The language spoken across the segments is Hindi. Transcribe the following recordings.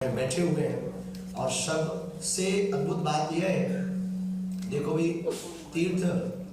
बैठे हुए हैं और सबसे अद्भुत बात यह है, देखो भी तीर्थ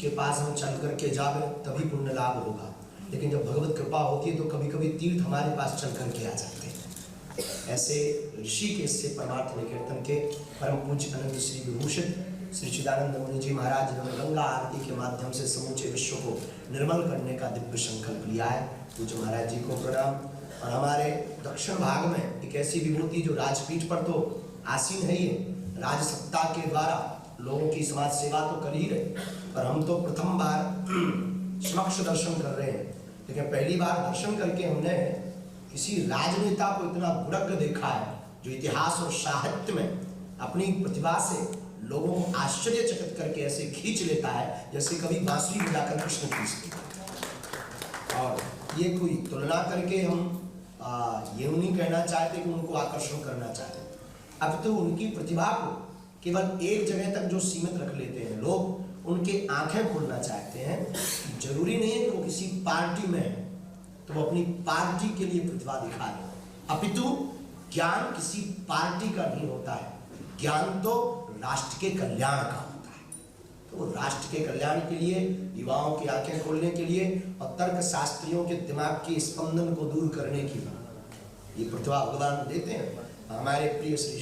के पास हम चल करके जावे तभी पुण्य लाभ होगा, लेकिन जब भगवत कृपा होती है तो कभी कभी तीर्थ हमारे पास चल करके आ जाते हैं। ऐसे ऋषि के से परमार्थ निकेतन के परम पूज्य अनंत श्री विभूषित श्री चिदानंद मुनि जी महाराज जिन्होंने गंगा आरती के माध्यम से समूचे विश्व को निर्मल करने का दिव्य संकल्प लिया है, पूज्य महाराज जी को प्रणाम। और हमारे दक्षिण भाग में एक ऐसी विभूति जो राजपीठ पर तो आसीन है ही, राजसत्ता के द्वारा लोगों की समाज सेवा तो कर ही रहे, पर हम तो प्रथम बार समक्ष दर्शन कर रहे हैं। लेकिन पहली बार दर्शन करके हमने किसी राजनेता को इतना बुड़क देखा है जो इतिहास और साहित्य में अपनी प्रतिभा से लोगों को आश्चर्यचकित करके ऐसे खींच लेता है जैसे कभी बांसुरी बजाकर कृष्ण खींचते। और ये कोई तुलना करके हम ये नहीं कहना चाहते कि उनको आकर्षण करना चाहते, अब तो उनकी प्रतिभा को केवल एक जगह तक जो सीमित रख लेते हैं लोग, उनके आंखें खोलना चाहते हैं। जरूरी नहीं है कि वो किसी पार्टी में है तो वो अपनी पार्टी के लिए प्रतिभा दिखा रहे, अपितु ज्ञान किसी पार्टी का नहीं होता है, ज्ञान तो राष्ट्र के कल्याण का होता है। तो राष्ट्र के कल्याण के लिए, युवाओं की आंखें खोलने के लिए और तर्क शास्त्रियों के दिमाग के स्पंदन को दूर करने की ये प्रतिभा भगवान देते हैं। हमारे प्रिय श्री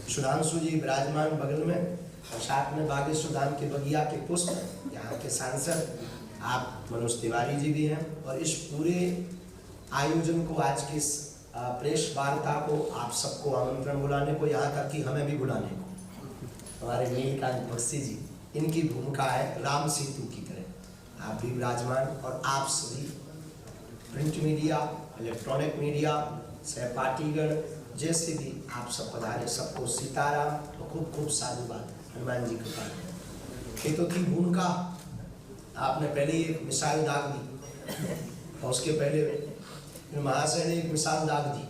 सुधांशु जी विराजमान बगल में, और साथ में बागेश्वर धाम के बगिया के पुष्प, यहाँ के सांसद आप मनोज तिवारी जी भी हैं। और इस पूरे आयोजन को, आज की प्रेस वार्ता को, आप सबको आमंत्रण बुलाने को, यहाँ तक कि हमें भी बुलाने को, हमारे नीलकांत बख्शी जी, इनकी भूमिका है राम सेतु की तरह। आप भी विराजमान और आप सभी प्रिंट मीडिया, इलेक्ट्रॉनिक मीडिया, सहपाठीगण जैसे भी आप सब पधारे, सबको सीताराम और खूब खूब साधुवाद, हनुमान जी कृपा। खेतों की भूमिका आपने पहले ही एक मिसाल दाग दी और उसके पहले महाशय ने एक मिसाल दाग दी,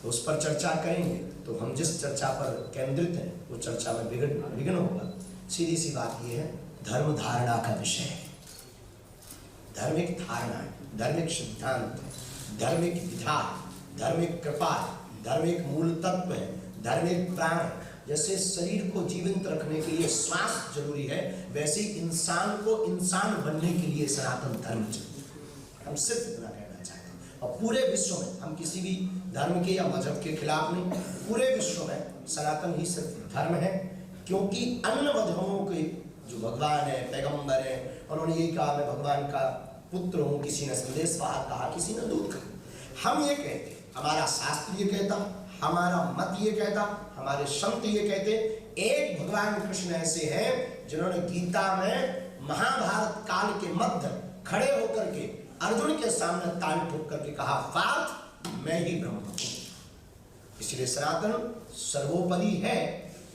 तो उस पर चर्चा करेंगे। तो हम जिस चर्चा पर केंद्रित हैं वो चर्चा में विघ्न होगा। सीधी सी बात ये है, धर्म धारणा का विषय है, धार्मिक धारणा है, धार्मिक सिद्धांत, धार्मिक विधा, धार्मिक कृपा, धार्मिक मूल तत्व है, धार्मिक प्राण। जैसे शरीर को जीवित रखने के लिए श्वास जरूरी है, वैसे इंसान को इंसान बनने के लिए सनातन धर्म चाहिए। हम सिर्फ इतना कहना चाहते हैं। और पूरे विश्व में हम किसी भी धर्म के या मजहब के खिलाफ नहीं, पूरे विश्व में सनातन ही सिर्फ धर्म है। क्योंकि अन्य मजहबों के जो भगवान है, पैगंबर है, उन्होंने यही कहा मैं भगवान का पुत्र हूँ, किसी ने संदेश कहा, किसी ने दूत कहा। हम ये कहते, हमारा शास्त्र ये कहता, हमारा मत ये कहता, हमारे संत ये कहते, एक भगवान कृष्ण ऐसे हैं जिन्होंने गीता में महाभारत काल के मध्य खड़े होकर के अर्जुन के सामने ताल ठोक करके कहा, पार्थ मैं ही ब्रह्म हूं। इसलिए सनातन सर्वोपरि है,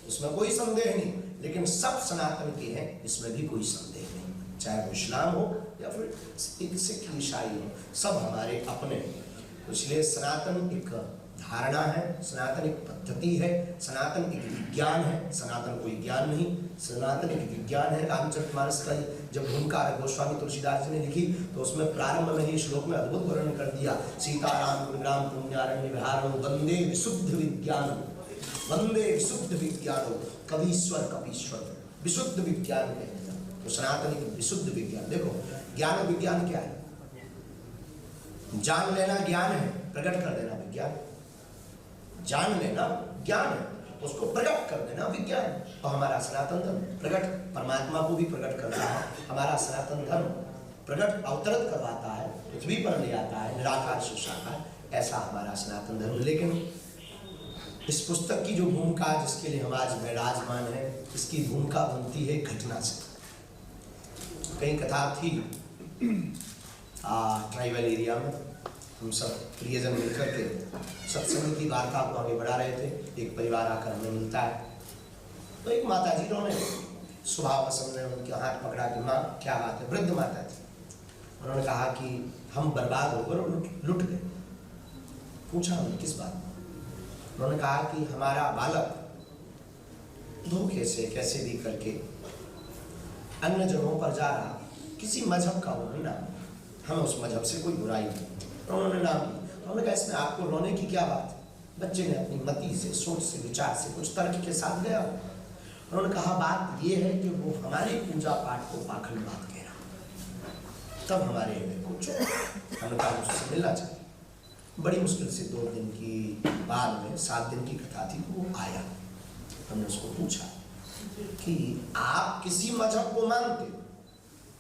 उसमें कोई संदेह नहीं, लेकिन सब सनातन के हैं, इसमें भी कोई संदेह नहीं। चाहे वो इस्लाम हो या फिर एक सिख ईसाई हो, सब हमारे अपने। इसलिए सनातन एक धारणा है, सनातन एक पद्धति है, सनातन एक विज्ञान है। सनातन कोई ज्ञान नहीं, सनातन एक विज्ञान है। रामचरितमानस का जब भूमिका गोस्वामी तुलसीदास जी ने लिखी तो उसमें प्रारंभ में ही श्लोक में अद्भुत वर्णन कर दिया, सीताराम गुणग्राम पुण्यारण्य विहारो वंदे विशुद्ध विज्ञान, वंदे विशुद्ध विज्ञान, कवीश्वर कपीश्वर, विशुद्ध विज्ञान कहते हैं। तो सनातन एक विशुद्ध विज्ञान। देखो ज्ञान विज्ञान क्या है? जान लेना ज्ञान है, प्रकट कर देना विज्ञान। जान लेना ज्ञान है, उसको प्रकट कर देना विज्ञान। तो हमारा सनातन धर्म प्रकट, परमात्मा को भी प्रकट करता है। हमारा सनातन धर्म प्रकट अवतरित करवाता है, पृथ्वी पर ले आता है, निराकार से साकार, ऐसा हमारा सनातन धर्म। लेकिन इस पुस्तक की जो भूमिका, जिसके लिए हम आज विराजमान है, इसकी भूमिका बनती है घटना से। कई कथा थी ट्राइबल एरिया में, हम सब प्रियजन मिलकर के सत्संग की वार्ता को आगे बढ़ा रहे थे। एक परिवार आकर हमें मिलता है, तो एक माता जी ने सुबह पसंद ने उनके हाथ पकड़ा कि माँ क्या बात है, वृद्ध माता थी। उन्होंने कहा कि हम बर्बाद होकर लुट गए। पूछा हमने किस बात? उन्होंने कहा कि हमारा बालक धोखे से कैसे भी करके अन्य जगहों पर जा रहा, किसी मजहब का उन्होंने नाम, हमें उस मजहब से कोई बुराई नहीं, उन्होंने नाम लिया। उन्होंने कहा इसमें आपको रोने की क्या बात है? बच्चे ने अपनी मति से, सोच से, विचार से, कुछ तर्क के साथ गया। उन्होंने कहा बात ये है कि वो हमारी पूजा पाठ को पाखंड बात कह रहा, तब हमारे में कुछ हमने कहा उससे मिलना चाहिए। बड़ी मुश्किल से 2 दिन की बाद में 7 दिन की कथा थी, तो वो आया। हमने उसको पूछा कि आप किसी मजहब को मानते हो,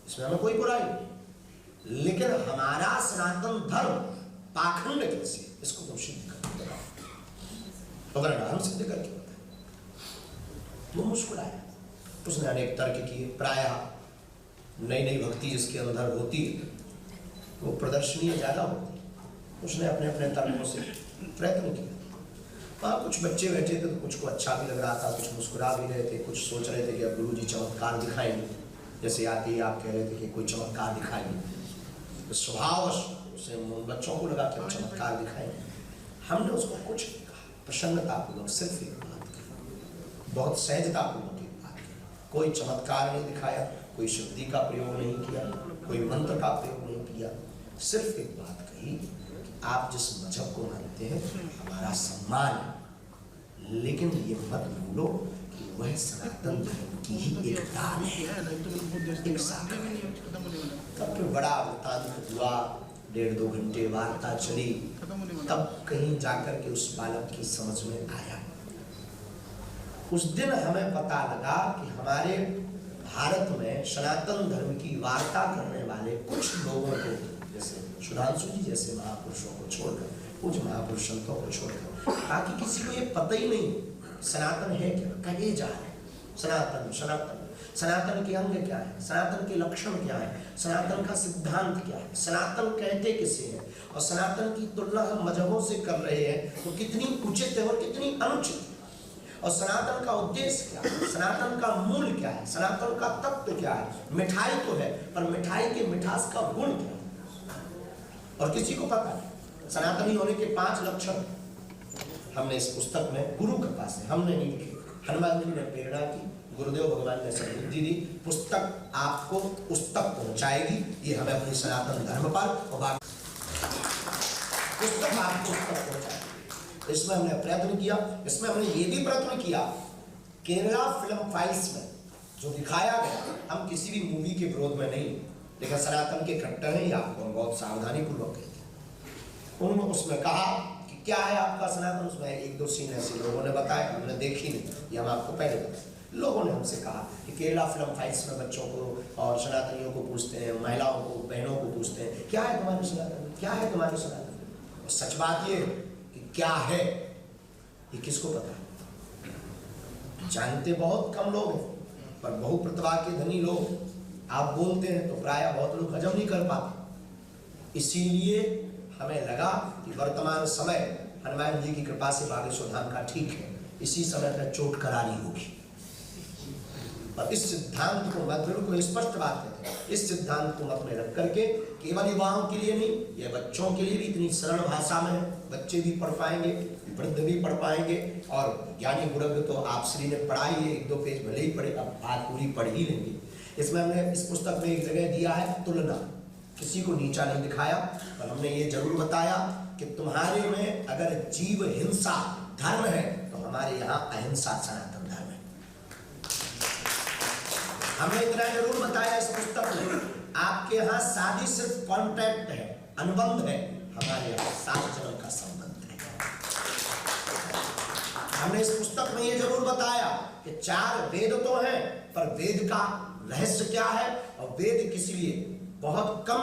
इसमें हमें कोई बुराई नहीं, लेकिन हमारा सनातन धर्म पाखंड कैसे, इसको तुम सिद्ध करके बताओ। अगर हम सिद्ध करके बताए। वो मुस्कुराया। उसने अनेक तर्क किए। प्रायः नई नई भक्ति जिसके अंदर होती है वो प्रदर्शनीय ज्यादा होती है। उसने अपने अपने तर्कों से प्रयत्न किया। वहाँ कुछ बच्चे बैठे थे, तो कुछ को अच्छा भी लग रहा था, कुछ मुस्कुरा भी रहे थे, कुछ सोच रहे थे कि अब गुरु जी चमत्कार दिखाएंगे, जैसे आते ही आप कह रहे थे कि कोई चमत्कार दिखाएंगे। तो स्वभावश उसे बच्चों को लगा कि चमत्कार दिखाएंगे। हमने उसको कुछ नहीं कहा, प्रसन्नतापूर्वक सिर्फ एक बात कही, बहुत सहजतापूर्वक एक बात कही। कोई चमत्कार नहीं दिखाया, कोई शब्दी का प्रयोग नहीं किया, कोई मंत्र का प्रयोग नहीं किया। सिर्फ एक बात कही, आप जिस मजहब को मानते हैं हमारा सम्मान है, लेकिन ये मत भूलो कि वह सनातन धर्म की ही एक दान है, एक शाखा है। तब फिर बड़ा वृत्तांत हुआ, 1.5-2 घंटे वार्ता चली, तब कहीं जाकर के उस बालक की समझ में आया। उस दिन हमें पता लगा कि हमारे भारत में सनातन धर्म की वार्ता करने वाले कुछ लोगों को, जैसे सुधांशु जी जैसे महापुरुषों को छोड़कर, कुछ महापुरुष संतों को छोड़कर, बाकी किसी को ये पता ही नहीं सनातन है क्या, कहे जा रहे सनातन सनातन। सनातन के अंग क्या है, सनातन के लक्षण क्या है, सनातन का सिद्धांत क्या है, सनातन कहते किसे हैं, और सनातन की तुलना हम मजहबों से कर रहे हैं तो कितनी उचित है और कितनी अनुचित है। और सनातन का उद्देश्य क्या है, सनातन का मूल क्या है, सनातन का तत्व क्या है। मिठाई तो है, पर मिठाई के मिठास का गुण क्या है और किसी को पता नहीं। सनातनी होने के 5 लक्षण हमने इस पुस्तक में गुरु कृपा से, हमने नहीं लिखे, हनुमान जी ने प्रेरणा की, गुरुदेव भगवान ने सद्बुद्धि दी। पुस्तक आपको उस तक पहुंचाएगी, ये हमें अपनी सनातन धर्म पर, और पुस्तक आपको उस तक पहुंचाएगी। इसमें हमने प्रयत्न किया। इसमें हमने ये भी प्रयत्न किया, केरला फिल्म फाइल्स में जो दिखाया गया, हम किसी भी मूवी के विरोध में नहीं, लेकिन सनातन के कट्टर हैं, आपको हम बहुत सावधानी पूर्वक कहते हैं। उन्होंने उसमें कहा कि क्या है आपका सनातन, उसमें 1-2 सीन ऐसे लोगों ने बताया, हमने देखी नहीं, ये हम आपको पहले बताए। लोगों ने हमसे कहा कि केरला फिल्म फाइल्स में बच्चों को और सनातनियों को पूछते हैं, महिलाओं को, बहनों को पूछते हैं, क्या है तुम्हारे सनातन, क्या है तुम्हारे सनातन। और सच बात ये कि क्या है ये किसको पता है। जानते बहुत कम लोग हैं, पर बहु प्रतिभा के धनी लोग आप बोलते हैं तो प्रायः बहुत लोग हजम नहीं कर पाते। इसीलिए हमें लगा कि वर्तमान समय हनुमान जी की कृपा से बागेश्वर धाम का ठीक है, इसी समय पर चोट करारी होगी। और इस सिद्धांत को मत, बिल्कुल स्पष्ट बात कहते हैं, इस सिद्धांत को मत में रख करके केवल युवाओं के लिए नहीं, ये बच्चों के लिए भी इतनी सरल भाषा में बच्चे भी पढ़ पाएंगे, वृद्ध भी पढ़ पाएंगे। और ज्ञानी बुढ़ग तो आप श्री ने पढ़ाई है, 1-2 पेज भले ही पढ़े, अब बात पूरी पढ़ ही लेंगे। इसमें हमने इस पुस्तक में एक जगह दिया है तुलना, किसी को नीचा नहीं दिखाया, पर हमने ये जरूर बताया कि तुम्हारे में अगर जीव हिंसा धर्म है तो हमारे यहाँ अहिंसा सनातन धर्म है। हमने इतना जरूर बताया इस पुस्तक में, आपके यहाँ शादी सिर्फ कॉन्ट्रैक्ट है, अनुबंध है, हमारे यहाँ 7 जन्म का संबंध है। हमने इस पुस्तक में ये जरूर बताया कि 4 वेद तो हैं, पर वेद का रहस्य क्या है, और वेद किस लिए, बहुत कम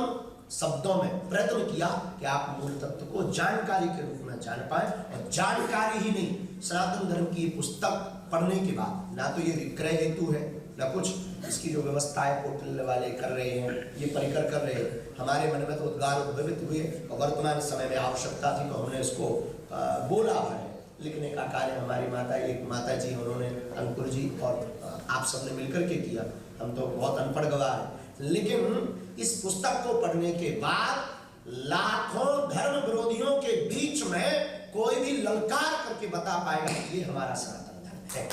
शब्दों में प्रयत्न किया कि आप मूल तत्व को जानकारी के रूप में जान पाए। और जानकारी ही नहीं, सनातन धर्म की पुस्तक पढ़ने के बाद ना तो ये विक्रय हेतु है, ना कुछ इसकी जो व्यवस्था है पोर्टल वाले कर रहे हैं, ये परिकर कर रहे हैं, हमारे मन में तो उद्गार उद्भवित हुए और वर्तमान समय में आवश्यकता थी तो हमने इसको बोला है। लिखने का कार्य हमारी माता, एक माता जी, उन्होंने अंकुर जी और आप सबने मिलकर के किया, हम तो बहुत अनपढ़ गवाह हैं। लेकिन इस पुस्तक को पढ़ने के बाद लाखों धर्म विरोधियों के बीच में कोई भी ललकार करके बता पाएगा कि ये हमारा सनातन धर्म है,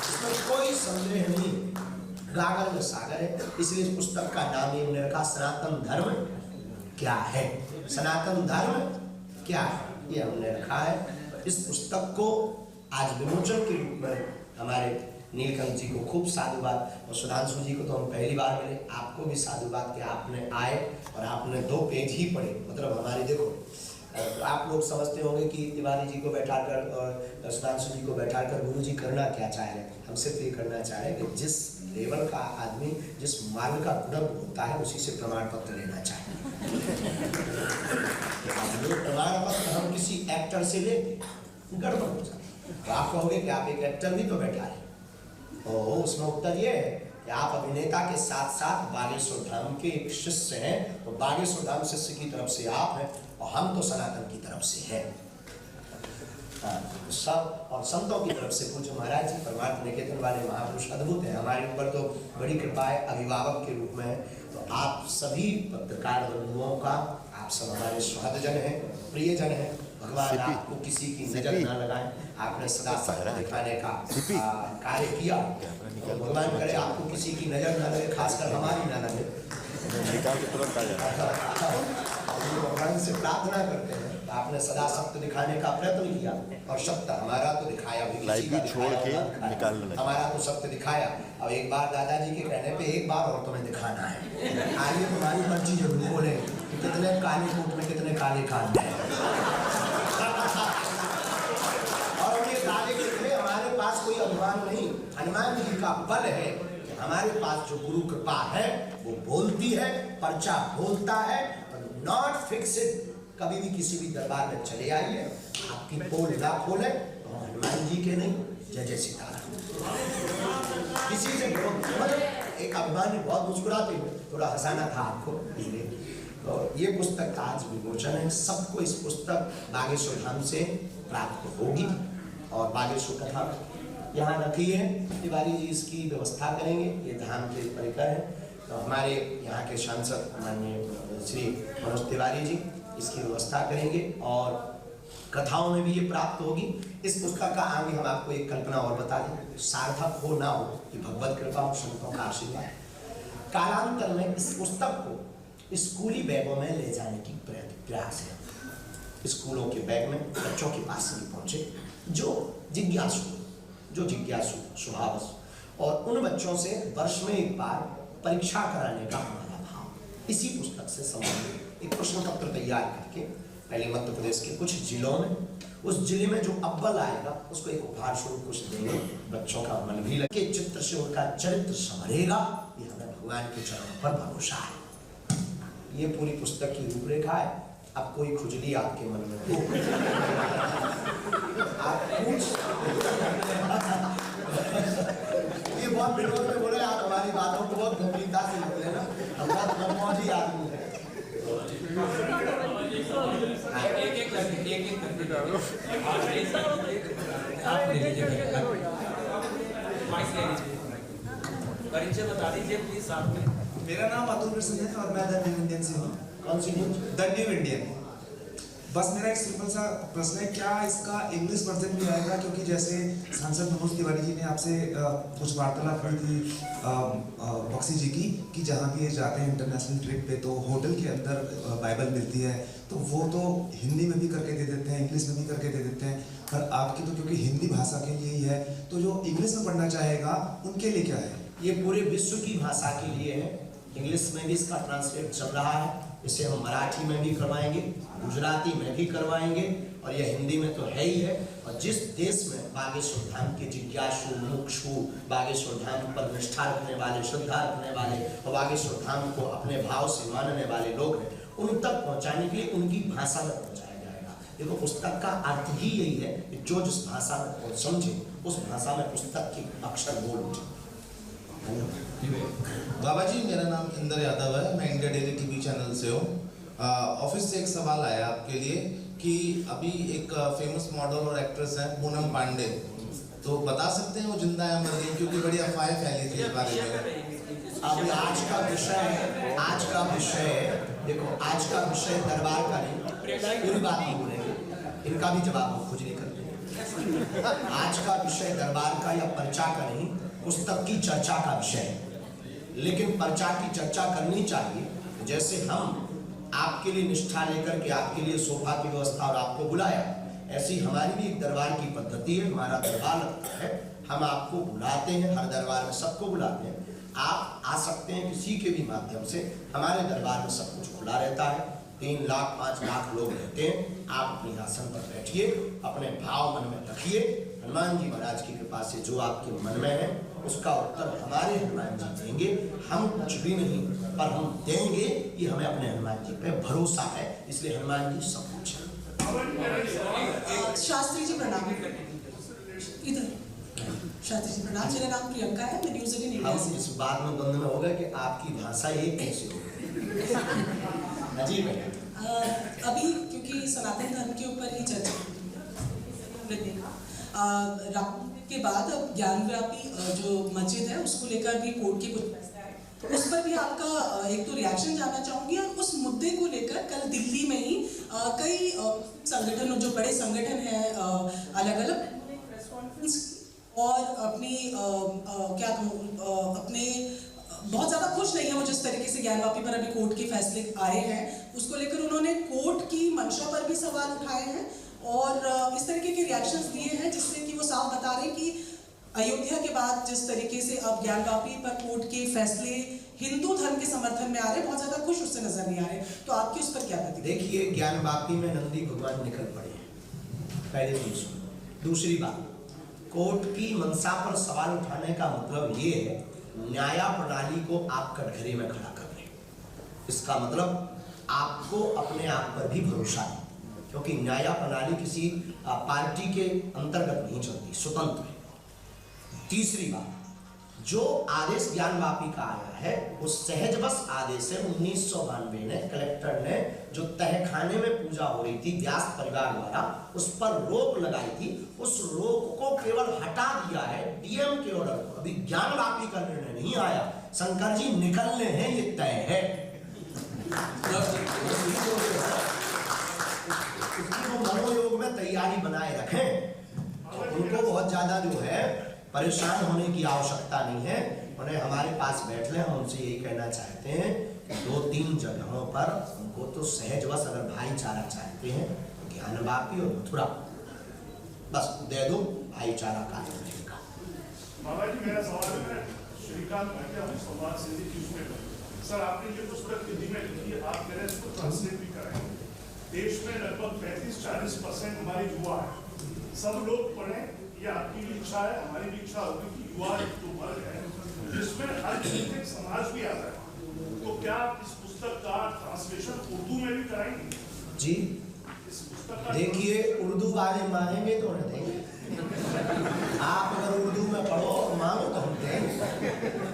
इसमें कोई संदेह नहीं, गागर में सागर है। इसलिए इस पुस्तक का नाम ही रखा सनातन धर्म क्या है। सनातन धर्म क्या है, ये हमने रखा है। इस पुस्तक को आज विमोचन के रूप में हमारे नीलकंठ जी को खूब साधुवाद, और सुधांशु जी को तो हम पहली बार मिले, आपको भी साधुवाद कि आपने आए और आपने 2 पेज ही पढ़े। मतलब हमारी देखो, आप लोग समझते होंगे कि तिवारी जी को बैठाकर और सुधांशु जी को बैठाकर गुरु जी करना क्या चाह रहे हैं। हम सिर्फ ये करना चाह रहे हैं कि जिस लेवल का आदमी, जिस मार्ग का गुणक होता है, उसी से प्रमाण पत्र लेना चाहिए। प्रमाण पत्र हम किसी एक्टर से लेते, गड़बड़ हो जाए। तो आप कहोगे कि आप एक एक्टर भी तो बैठा है, और उसमें उत्तर ये है कि आप अभिनेता के साथ साथ बागेश्वर धाम के एक शिष्य हैं, तो बागेश्वर धाम शिष्य की तरफ से आप हैं और हम तो सनातन की तरफ से हैं। सब और संतों की तरफ से पूज्य महाराज जी परमार्थ निकेतन वाले महापुरुष अद्भुत है। हमारे ऊपर तो बड़ी कृपा है, अभिभावक के रूप में। तो आप सभी पत्रकार बंधुओं का, आप सब हमारे सुहृदजन हैं, प्रियजन हैं। भगवान आपको किसी की नजर ना लगाए। आपने सदा सत्य दिखाने का कार्य किया, तो भगवान करे आपको किसी की नजर ना लगे, खासकर हमारी ना लगे। भगवान से प्रार्थना करते हैं, तो आपने सदा सत्य दिखाने का प्रयत्न किया, और सत्य हमारा तो दिखाया भी, छोड़ के निकालना, हमारा तो सत्य दिखाया। अब एक बार दादाजी के कहने पे एक बार और तुम्हें दिखाना है। आगे तुम्हारी मर्जी जरूर बोले कितने काले कोट में कितने काले कान हैं, और ये काले कितने, हमारे पास कोई अभिमान नहीं। हनुमान जी का बल है कि हमारे पास जो गुरु कृपा है वो बोलती है, पर्चा बोलता है, नॉट फिक्स्ड। कभी भी किसी भी दरबार में चले आइए, आपकी पोल ना खोले तो हम हनुमान जी के नहीं, जय जय सीताराम। किसी से मतलब एक अभिमानी बहुत मुस्कुराते हुए, थोड़ा हंसाना था आपको। तो ये पुस्तक का आज विमोचन है। सबको इस पुस्तक बागेश्वर धाम से प्राप्त होगी, और बागेश्वर कथा यहाँ रखी है। तिवारी जी इसकी व्यवस्था करेंगे, ये धाम के परिकर है। तो हमारे यहाँ के सांसद माननीय श्री मनोज तिवारी जी इसकी व्यवस्था करेंगे, और कथाओं में भी ये प्राप्त होगी। इस पुस्तक का आगे हम आपको एक कल्पना और बता दें, सार्थक हो ना हो, कि भगवत कृपा और संतों का आशीर्वाद, कालांतर में इस पुस्तक को स्कूली बैगों में ले जाने की प्रयास है। स्कूलों के बैग में बच्चों के पास नहीं पहुंचे, जो जिज्ञासु स्वभाव, और उन बच्चों से वर्ष में एक बार परीक्षा कराने का हमारा भाव। इसी पुस्तक से संबंधित एक प्रश्न पत्र तैयार करके पहले मध्य प्रदेश के कुछ जिलों में, उस जिले में जो अव्वल आएगा उसको एक उपहार स्वरूप कुछ देंगे। बच्चों का मन भी लगे, चित्र से उनका चरित्र संवरेगा, ये हमें भगवान के चरणों पर भरोसा है। ये पूरी पुस्तक की रूपरेखा है। अब कोई खुजली आपके मन में हो, आप पूछ, ये बहुत विनोद में बोले, आप हमारी बातों को बहुत गंभीरता से ले लेना, हम बहुत मनमौजी आदमी है। परिचय बता दीजिए प्लीज साथ में। मेरा नाम अतुल कृष्ण है और मैं द न्यू इंडियन से हूँ। कौन सी न्यूज? The new Indian. बस मेरा एक सिंपल सा प्रश्न है, क्या इसका इंग्लिश वर्जन भी आएगा? क्योंकि जैसे सांसद मनोज तिवारी जी ने आपसे कुछ वार्तालाप की थी बक्सी जी की, कि जहाँ भी ये जाते हैं इंटरनेशनल ट्रिप पे तो होटल के अंदर बाइबल मिलती है, तो वो तो हिंदी में भी करके दे देते हैं, इंग्लिश में भी करके दे देते हैं, पर आपकी तो क्योंकि हिंदी भाषा के लिए ही है, तो जो इंग्लिश में पढ़ना चाहेगा उनके लिए क्या है? ये पूरे विश्व की भाषा के लिए है। इंग्लिश में भी इसका ट्रांसलेट चल रहा है, इसे हम मराठी में भी करवाएंगे, गुजराती में भी करवाएंगे, और यह हिंदी में तो है ही है। और जिस देश में बागेश्वर धाम के जिज्ञासु, मुमुक्षु, बागेश्वर धाम पर निष्ठा रखने वाले, श्रद्धा रखने वाले, और बागेश्वर धाम को अपने भाव से मानने वाले लोग हैं, उन तक पहुंचाने के लिए उनकी भाषा में पहुंचाया जाएगा। देखो, पुस्तक का अर्थ ही यही है कि जो जिस भाषा में समझे, उस भाषा में पुस्तक के अक्षर बोल उठे। बाबा जी, मेरा नाम इंदर यादव है, मैं इंडिया डेली टीवी चैनल से हूँ। ऑफिस से एक सवाल आया आपके लिए कि अभी एक फेमस मॉडल और एक्ट्रेस है पूनम पांडे, तो बता सकते हैं वो जिंदा है मर गई? क्योंकि बड़ी अफवाहें फैली थी इस बारे में। अब आज का विषय देखो, आज का विषय दरबार का नहीं, पूरी बात नहीं बोलेंगे, इनका भी जवाब हम खुद नहीं करते। आज का विषय दरबार का या पर्चा का नहीं, पुस्तक की चर्चा का विषय है। लेकिन पर्चा की चर्चा करनी चाहिए, जैसे हम आपके लिए निष्ठा लेकर के आपके लिए सोफा की व्यवस्था और आपको बुलाया, ऐसी हमारी भी एक दरबार की पद्धति है। हमारा दरबार लगता है, हम आपको बुलाते हैं, हर दरबार में सबको बुलाते हैं। आप आ सकते हैं किसी के भी माध्यम से, हमारे दरबार में सब कुछ खुला रहता है। 3 लाख 5 लाख लोग रहते हैं। आप अपने आसन पर बैठिए, अपने भाव मन में रखिए। हनुमान जी महाराज की कृपा से जो आपके मन में है उसका उत्तर हमारे हनुमान जी देंगे। हम कुछ भी नहीं, पर हम देंगे, ये हमें अपने हनुमान जी पे भरोसा है, इसलिए हनुमान जी सब कुछ है। शास्त्री जी प्रणाम। इधर शास्त्री जी प्रणाम। मेरा नाम प्रियंका है, मैं न्यूज़ 18 इंडिया हम से। इस बात में बंधन हो गए कि आपकी भाषा एक कैसे हो अजीब है। अभी क्योंकि सनातन धर्म के ऊपर ही चर्चा राम के बाद अब ज्ञानव्यापी जो मस्जिद है उसको लेकर भी कोर्ट के कुछ फैसले आए, तो उस पर भी आपका एक तो रिएक्शन जानना चाहूंगी। और उस मुद्दे को लेकर कल दिल्ली में ही कई संगठन, जो बड़े संगठन हैं अलग अलग, और अपनी क्या कहूँ, अपने बहुत ज़्यादा खुश नहीं है वो जिस तरीके से ज्ञानवापी पर अभी कोर्ट के फैसले आए हैं, उसको लेकर उन्होंने कोर्ट की मंशा पर भी सवाल उठाए हैं और इस तरीके के रिएक्शंस दिए हैं, जिससे कि वो साफ बता रहे हैं कि अयोध्या के बाद जिस तरीके से अब ज्ञानवापी पर कोर्ट के फैसले हिंदू धर्म के समर्थन में आ रहे हैं, बहुत ज़्यादा खुश उससे नजर नहीं आ रहे। तो आपकी उस पर क्या प्रतिक्रिया? देखिए, ज्ञानवापी में नंदी भगवान निकल पड़े हैं, पहले चीज। दूसरी बात, कोर्ट की मंशा पर सवाल उठाने का मतलब ये है न्याय प्रणाली को आप कटघरे में खड़ा कर रहे हैं। इसका मतलब आपको अपने आप पर भी भरोसा है, क्योंकि न्याय प्रणाली किसी पार्टी के अंतर्गत नहीं चलती, स्वतंत्र है। तीसरी बात, जो आदेश ज्ञानवापी का आया है वो सहजवश आदेश है। 1992 में कलेक्टर ने जो तहखाने में पूजा हो रही थी व्यास परिवार द्वारा, उस पर रोक लगाई थी, उस रोक को केवल हटा दिया है डीएम के ऑर्डर को। अभी ज्ञानवापी का निर्णय नहीं आया, शंकर जी निकलने हैं, ये तय है। वो मनोयोग में तैयारी बनाए रखें। उनको बहुत ज्यादा जो है परेशान होने की आवश्यकता नहीं है। उन्हें हमारे पास बैठ ले, हम उनसे यही कहना चाहते हैं कि 2-3 जगहों पर उनको तो सहजवश अगर भाईचारा चाहते हैं, ज्ञानवापी और मथुरा बस दे दो, भाईचारा कायम रहेगा। बाबा जी, मेरा सवाल है श्रीकांत भाटिया, संवाद सिंधी न्यूज़पेपर। सर, आपने ये पुस्तक हिंदी में लिखी है, आप मेरे इसको ट्रांसलेट भी कराएंगे। देश में लगभग 35-40% हमारे युवा है, सब लोग पढ़ें, ये आपकी भी इच्छा है, हमारी भी इच्छा होगी कि युवा एक तो वर्ग है जिसमें अल्पसंख्यक समाज भी आता है। तो क्या आप इस पुस्तक का ट्रांसलेशन उर्दू में भी कराएंगे? जी इस पुस्तक का देखिए, उर्दू वाले मांगेंगे तो उन्हें देंगे। आप अगर उर्दू में पढ़ो और मांगो तो हम देंगे।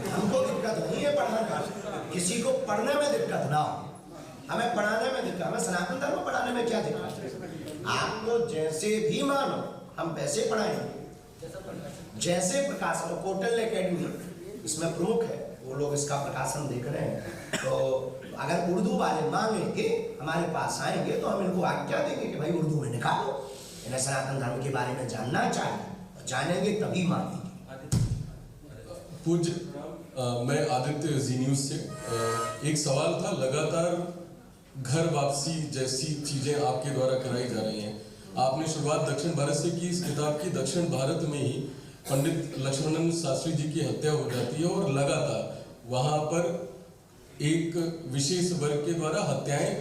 हमको दिक्कत नहीं है पढ़ने का, किसी को पढ़ने में दिक्कत ना हो, हमें पढ़ाने में दिक्कत, हमें सनातन धर्म पढ़ाने में क्या दिक्कत है। आपको जैसे भी मानो हम वैसे पढ़ाएंगे, जैसे प्रकाशन कोटल एकेडमी इसमें प्रमुख है, वो लोग इसका प्रकाशन देख रहे हैं। तो अगर उर्दू वाले मांगेंगे, हमारे पास आएंगे, तो हम इनको आज्ञा देंगे कि भाई उर्दू में निकालो, इन्हें सनातन धर्म के बारे में जानना चाहिए, जानेंगे तभी मांगेंगे। पूज्य, मैं आदित्य जी न्यूज़ से। एक सवाल था, लगातार घर वापसी जैसी चीज़ें आपके द्वारा कराई जा रही हैं। आपने शुरुआत दक्षिण भारत से की इस किताब की। दक्षिण भारत में ही पंडित लक्ष्मणानंद शास्त्री जी की हत्या हो जाती है और लगातार वहाँ पर एक विशेष वर्ग के द्वारा हत्याएं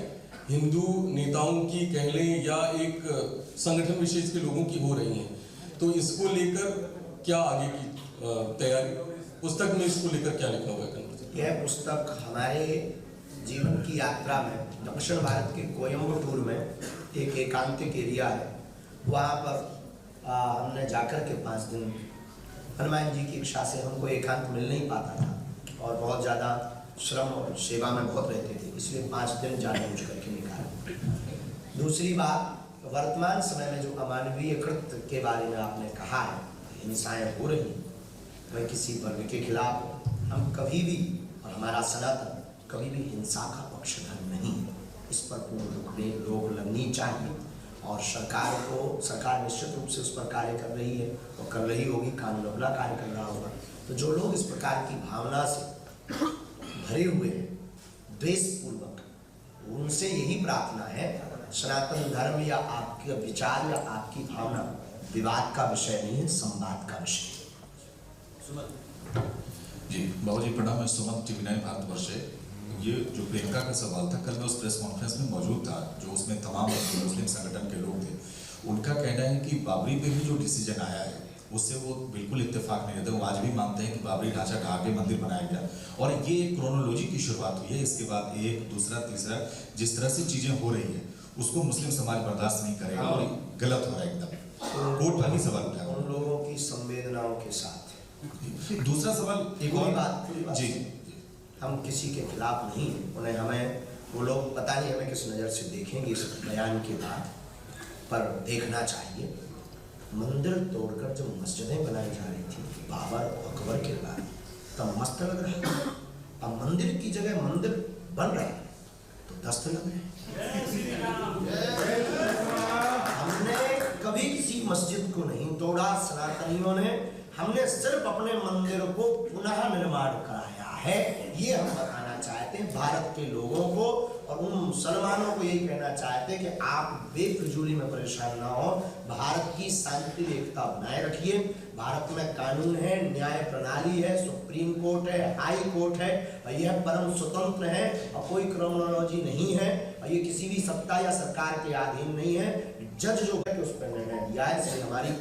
हिंदू नेताओं की कह लें या एक संगठन विशेष के लोगों की हो रही हैं। तो इसको लेकर क्या आगे की तैयारी, पुस्तक में इसको लेकर क्या लिखा हुआ है? यह पुस्तक हमारे जीवन की यात्रा में दक्षिण भारत के कोयम्बटूर में एक एकांतिक एरिया है, वहाँ पर हमने जाकर के 5 दिन, हनुमान जी की इच्छा से हमको एकांत मिल नहीं पाता था और बहुत ज़्यादा श्रम और सेवा में बहुत रहते थे, इसलिए 5 दिन जानबूझ करके निकाले। दूसरी बात, वर्तमान समय में जो अमानवीय कृत्य के बारे में आपने कहा है, हिंसाएँ हो रही, वह किसी वर्ग के खिलाफ, हम कभी भी, और हमारा सनातन कभी भी हिंसा का पक्षधर नहीं है। इस पर पूर्ण रूप में रोक लगनी चाहिए और सरकार निश्चित रूप से उस पर कार्य कर रही है और कर रही होगी, कानून अमला कार्य कर रहा होगा। तो जो लोग इस प्रकार की भावना से भरे हुए हैं, द्वेषपूर्वक, उनसे यही प्रार्थना है, सनातन धर्म या आपके विचार या आपकी भावना विवाद का विषय नहीं है, संवाद का विषय है। जी बाबू जी प्रणाम, मैं सुमन TV9 भारतवर्ष है। ये जो प्रियंका का सवाल था, कल मैं उस प्रेस कॉन्फ्रेंस में मौजूद था जो उसमें तमाम मुस्लिम संगठन के लोग थे। उनका कहना है कि बाबरी पे भी जो डिसीजन आया है उससे वो बिल्कुल इत्तेफाक नहीं रहते। वो आज भी मानते हैं कि बाबरी ढांचा ढा के मंदिर बनाया गया और ये एक क्रोनोलॉजी की शुरुआत हुई है। इसके बाद एक दूसरा तीसरा जिस तरह से चीजें हो रही है उसको मुस्लिम समाज बर्दाश्त नहीं करेगा और गलत हो रहा है एकदम। कोर्ट पर ही सवाल उठाया उन लोगों की संवेदनाओं के साथ। दूसरा सवाल एक और बात जी, हम किसी के खिलाफ नहीं हैं, उन्हें हमें वो लोग पता नहीं हमें किस नज़र से देखेंगे इस बयान के बाद, पर देखना चाहिए। मंदिर तोड़कर जब मस्जिदें बनाई जा रही थी बाबर और अकबर के बाद, तब मस्त लग रहा है। अब मंदिर की जगह मंदिर बन रहा है तो दस्त लग रहे हैं। हमने कभी किसी मस्जिद को नहीं तोड़ा, सनातनियों ने, हमने सिर्फ अपने मंदिर को पुनः निर्माण कराया है। ये हम बताना चाहते हैं भारत के लोगों को और उन मुसलमानों को यही कहना चाहते हैं कि आप बेफिजूली में परेशान ना हो, भारत की शांति एकता बनाए रखिए। भारत में कानून है, न्याय प्रणाली है, सुप्रीम कोर्ट है, हाई कोर्ट है और यह परम स्वतंत्र है और कोई क्रोनोलॉजी नहीं है और ये किसी भी सत्ता या सरकार के अधीन नहीं है। जज जो है कि उस पर निर्णय दिया है, हमारी